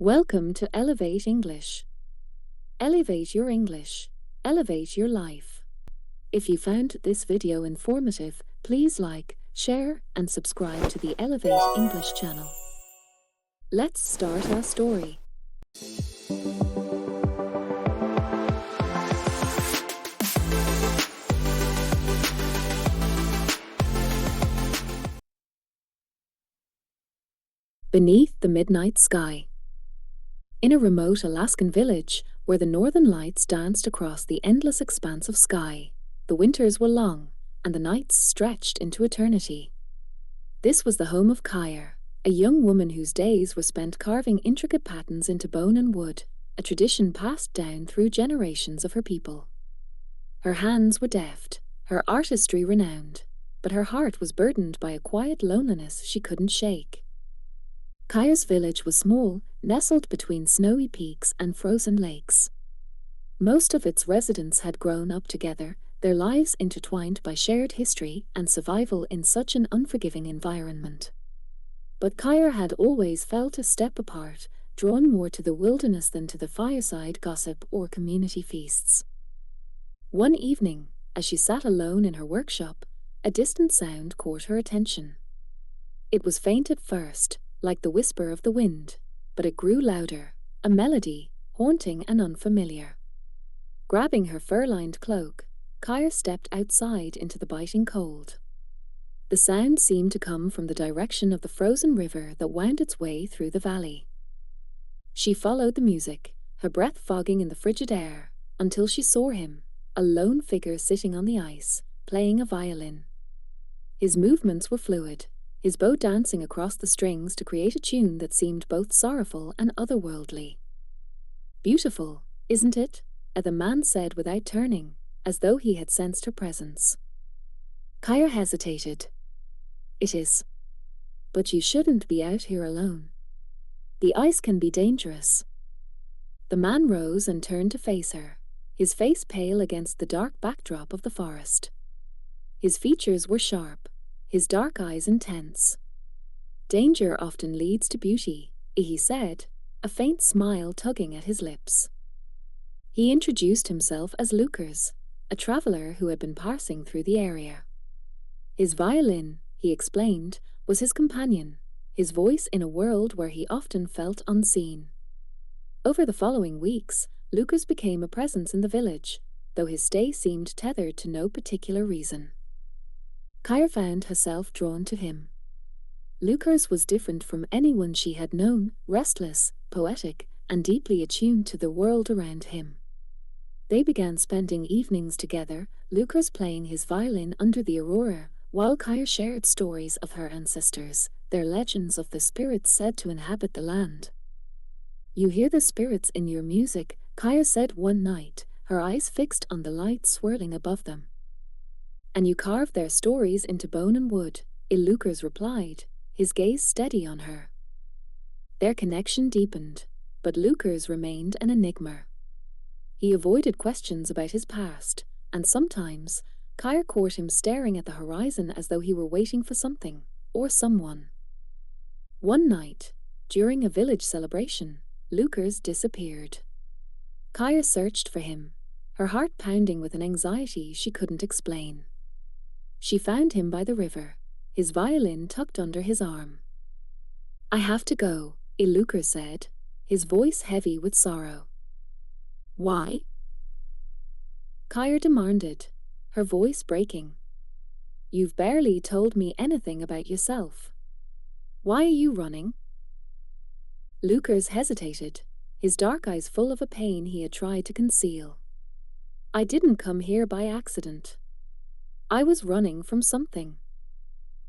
Welcome to Elevate English. Elevate your English. Elevate your life. If you found this video informative, please like, share, and subscribe to the Elevate English channel. Let's start our story. Beneath the midnight sky. In a remote Alaskan village, where the northern lights danced across the endless expanse of sky, the winters were long, and the nights stretched into eternity. This was the home of Kyer, a young woman whose days were spent carving intricate patterns into bone and wood, a tradition passed down through generations of her people. Her hands were deft, her artistry renowned, but her heart was burdened by a quiet loneliness she couldn't shake. Kyer's village was small, nestled between snowy peaks and frozen lakes. Most of its residents had grown up together, their lives intertwined by shared history and survival in such an unforgiving environment. But Kyer had always felt a step apart, drawn more to the wilderness than to the fireside gossip or community feasts. One evening, as she sat alone in her workshop, a distant sound caught her attention. It was faint at first, like the whisper of the wind, but it grew louder, a melody, haunting and unfamiliar. Grabbing her fur-lined cloak, Kyer stepped outside into the biting cold. The sound seemed to come from the direction of the frozen river that wound its way through the valley. She followed the music, her breath fogging in the frigid air, until she saw him, a lone figure sitting on the ice, playing a violin. His movements were fluid, his bow dancing across the strings to create a tune that seemed both sorrowful and otherworldly. "Beautiful, isn't it?" the man said without turning, as though he had sensed her presence. Kyer hesitated. "It is. But you shouldn't be out here alone. The ice can be dangerous." The man rose and turned to face her, his face pale against the dark backdrop of the forest. His features were sharp, his dark eyes intense. "Danger often leads to beauty," he said, a faint smile tugging at his lips. He introduced himself as Lucas, a traveler who had been passing through the area. His violin, he explained, was his companion, his voice in a world where he often felt unseen. Over the following weeks, Lucas became a presence in the village, though his stay seemed tethered to no particular reason. Kyer found herself drawn to him. Lucas was different from anyone she had known, restless, poetic, and deeply attuned to the world around him. They began spending evenings together, Lucas playing his violin under the aurora, while Kyer shared stories of her ancestors, their legends of the spirits said to inhabit the land. "You hear the spirits in your music," Kyer said one night, her eyes fixed on the light swirling above them. "And you carve their stories into bone and wood," Lucas replied, his gaze steady on her. Their connection deepened, but Lucas remained an enigma. He avoided questions about his past, and sometimes Kyer caught him staring at the horizon as though he were waiting for something, or someone. One night, during a village celebration, Lucas disappeared. Kyer searched for him, her heart pounding with an anxiety she couldn't explain. She found him by the river, his violin tucked under his arm. "I have to go," Lucas said, his voice heavy with sorrow. "Why?" Kyer demanded, her voice breaking. "You've barely told me anything about yourself. Why are you running?" Lucas hesitated, his dark eyes full of a pain he had tried to conceal. "I didn't come here by accident. I was running from something.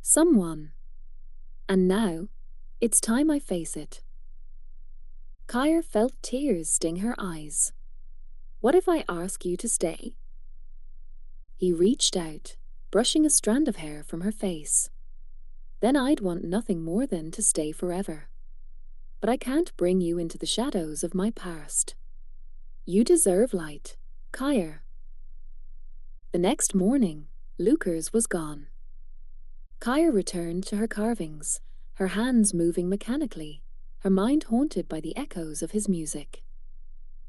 Someone. And now, it's time I face it." Kyer felt tears sting her eyes. "What if I ask you to stay?" He reached out, brushing a strand of hair from her face. "Then I'd want nothing more than to stay forever. But I can't bring you into the shadows of my past. You deserve light, Kyer." The next morning, Lucas was gone. Kyer returned to her carvings, her hands moving mechanically, her mind haunted by the echoes of his music.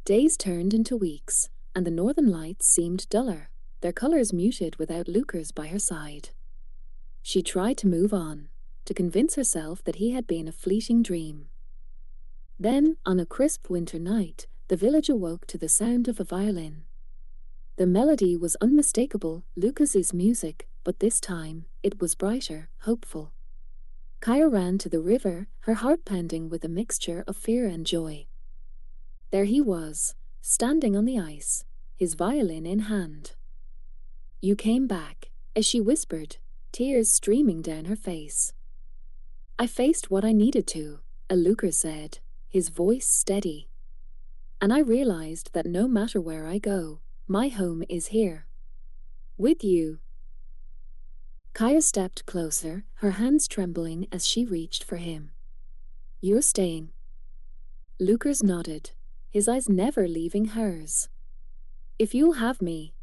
Days turned into weeks, and the northern lights seemed duller, their colors muted without Lucas by her side. She tried to move on, to convince herself that he had been a fleeting dream. Then, on a crisp winter night, the village awoke to the sound of a violin. The melody was unmistakable, Lucas's music, but this time, it was brighter, hopeful. Kaya ran to the river, her heart pounding with a mixture of fear and joy. There he was, standing on the ice, his violin in hand. "You came back," as she whispered, tears streaming down her face. "I faced what I needed to," Lucas said, his voice steady. "And I realized that no matter where I go, my home is here. With you." Kaya stepped closer, her hands trembling as she reached for him. "You're staying?" Lucas nodded, his eyes never leaving hers. "If you'll have me."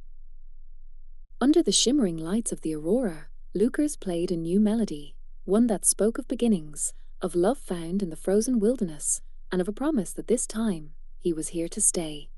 Under the shimmering lights of the aurora, Lucas played a new melody, one that spoke of beginnings, of love found in the frozen wilderness, and of a promise that this time, he was here to stay.